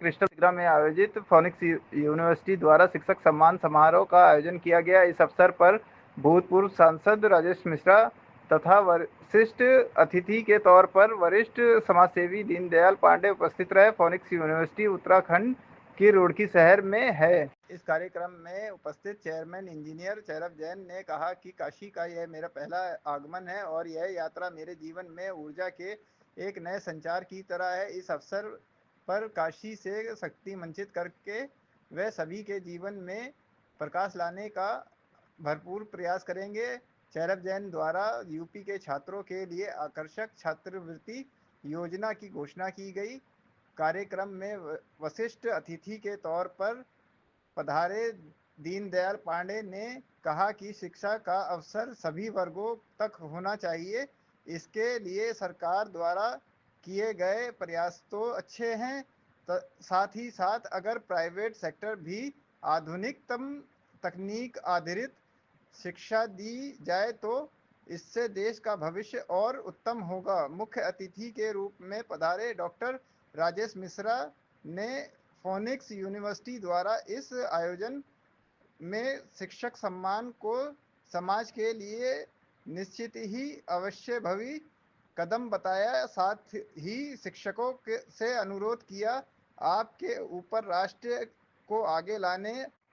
Crystal में आयोजित phoenix university द्वारा शिक्षक सम्मान समारोह का आयोजन किया गया। इस अवसर पर भूतपूर्व सांसद राजेश मिश्रा तथा विशिष्ट अतिथि के तौर पर वरिष्ठ समाजसेवी दीनदयाल पांडे उपस्थित रहे। फोनिक्स यूनिवर्सिटी उत्तराखंड की रुड़की शहर में है। इस कार्यक्रम में उपस्थित चेयरमैन इंजीनियर चैरव जैन ने कहा कि काशी का यह मेरा पहला आगमन है और यह यात्रा मेरे जीवन में ऊर्जा के एक नए संचार की तरह है। इस अवसर पर काशी से शक्ति मंचित करके वे सभी के जीवन में प्रकाश लाने का भरपूर प्रयास करेंगे। चैरव जैन द्वारा यूपी के छात्रों के लिए आकर्षक छात्रवृत्ति योजना की घोषणा की गई। कार्यक्रम में वरिष्ठ अतिथि के तौर पर पधारे दीनदयाल पांडे ने कहा कि शिक्षा का अवसर सभी वर्गों तक होना चाहिए। इसके लिए सरकार द्वारा किए गए प्रयास तो अच्छे हैं, साथ ही साथ अगर प्राइवेट सेक्टर भी आधुनिकतम तकनीक आधारित शिक्षा दी जाए तो इससे देश का भविष्य और उत्तम होगा। मुख्य अतिथि के रूप में पधारे डॉक्टर राजेश मिश्रा ने फोनिक्स यूनिवर्सिटी द्वारा इस आयोजन में शिक्षक सम्मान को समाज के लिए निश्चित ही अवश्य भवी कदम बताया। साथ ही शिक्षकों से अनुरोध किया, आपके ऊपर राष्ट्र को आगे लाने।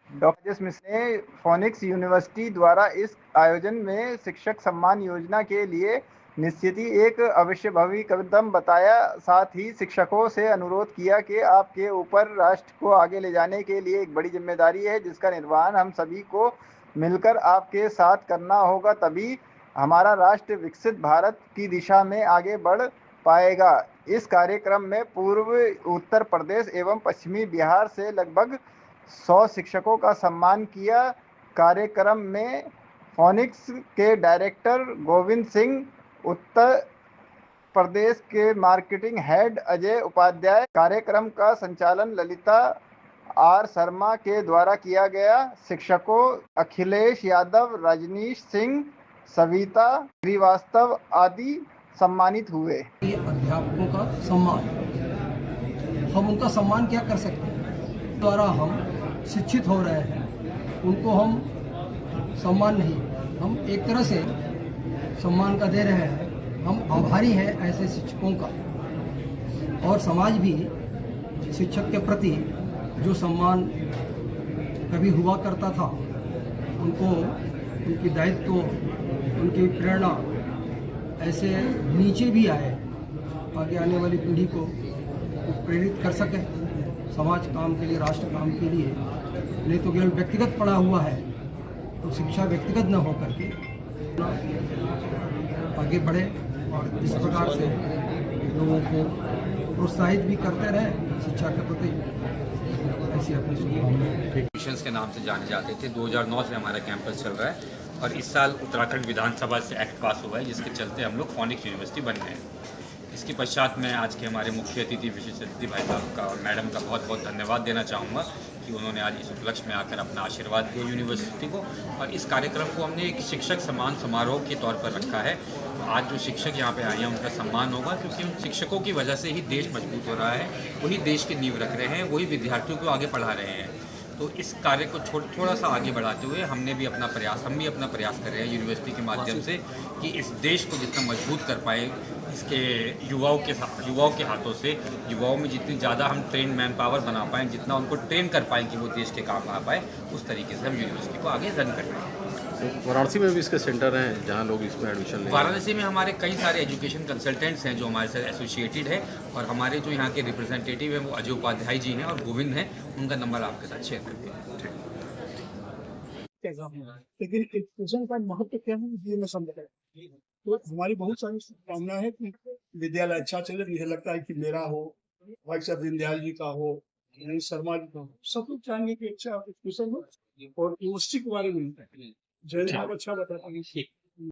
डॉक्टर राजेश मिश्रा ने फोनिक्स यूनिवर्सिटी द्वारा इस आयोजन में शिक्षक सम्मान योजना के लिए निश्चित ही एक अवश्य भवी कदम बताया। साथ ही शिक्षकों से अनुरोध किया कि आपके ऊपर राष्ट्र को आगे ले जाने के लिए एक बड़ी जिम्मेदारी है, जिसका निर्वहन हम सभी को मिलकर आपके साथ करना होगा, तभी हमारा राष्ट्र विकसित भारत की दिशा में आगे बढ़ पाएगा। इस कार्यक्रम में पूर्व उत्तर प्रदेश एवं पश्चिमी बिहार से लगभग 100 शिक्षकों का सम्मान किया। कार्यक्रम में फोनिक्स के डायरेक्टर गोविंद सिंह, उत्तर प्रदेश के मार्केटिंग हेड अजय उपाध्याय, कार्यक्रम का संचालन ललिता आर शर्मा के द्वारा किया गया। शिक्षकों अखिलेश यादव, रजनीश सिंह, सविता श्रीवास्तव आदि सम्मानित हुए। अध्यापकों का सम्मान, हम उनका सम्मान क्या कर सकते हैं? द्वारा हम शिक्षित हो रहे हैं, उनको हम सम्मान नहीं, हम एक तरह से सम्मान का दे रहे हैं। हम आभारी हैं ऐसे शिक्षकों का, और समाज भी शिक्षक के प्रति जो सम्मान कभी हुआ करता था, उनको उनकी दायित्व, उनकी प्रेरणा ऐसे नीचे भी आए, आगे आने वाली पीढ़ी को प्रेरित कर सके समाज काम के लिए, राष्ट्र काम के लिए। नहीं तो केवल व्यक्तिगत पड़ा हुआ है, तो शिक्षा व्यक्तिगत न हो करके आगे बढ़े और इस प्रकार से लोगों को प्रोत्साहित भी करते रहे शिक्षा के प्रति। ऐसी अपनी शुभकामनाएं मिशंस के नाम से जाने जाते थे। 2009 से हमारा कैंपस चल रहा है और इस साल उत्तराखंड विधानसभा से एक्ट पास हुआ है, जिसके चलते हम लोग फोनिक्स यूनिवर्सिटी बन गए हैं। इसके पश्चात मैं आज के हमारे मुख्य अतिथि विशेष अतिथि भाई साहब का और मैडम का बहुत बहुत धन्यवाद देना चाहूँगा कि उन्होंने आज इस उपलक्ष्य में आकर अपना आशीर्वाद दिया यूनिवर्सिटी को। और इस कार्यक्रम को हमने एक शिक्षक सम्मान समारोह के तौर पर रखा है। आज जो शिक्षक यहाँ पे आए हैं उनका सम्मान होगा, क्योंकि उन शिक्षकों की वजह से ही देश मजबूत हो रहा है, वही देश की नींव रख रहे हैं, वही विद्यार्थियों को आगे पढ़ा रहे हैं। तो इस कार्य को थोड़ा सा आगे बढ़ाते हुए हम भी अपना प्रयास कर रहे हैं यूनिवर्सिटी के माध्यम से कि इस देश को जितना मजबूत कर पाए, इसके युवाओं के हाथों से, युवाओं में जितनी ज़्यादा हम ट्रेन मैन पावर बना पाएँ, जितना उनको ट्रेन कर पाएँ कि वो देश के काम आ पाए, उस तरीके से हम यूनिवर्सिटी को आगे रन कर रहे हैं। तो वाराणसी में भी इसके सेंटर हैं जहां लोग इसमें एडमिशन लें? वाराणसी में हमारे कई सारे एजुकेशन कंसल्टेंट्स हैं जो हमारे साथ एसोसिएटेड है, और हमारे जो यहाँ के रिप्रेजेंटेटिव हैं वो अजय उपाध्याय जी हैं और गोविंद हैं। उनका नंबर आपके साथ शेयर करते हैं। लेकिन एजुकेशन का महत्व क्या है ये मैं समझ रहा। तो हमारी बहुत सारी कामना है कि विद्यालय अच्छा चले। मुझे लगता है कि मेरा हो, भाई साहब दीनदयाल जी का हो, शर्मा जी का हो, सब लोग चाहेंगे कि अच्छा एजुकेशन हो और यूनिवर्सिटी के बारे में जैन साहब अच्छा बताते हैं।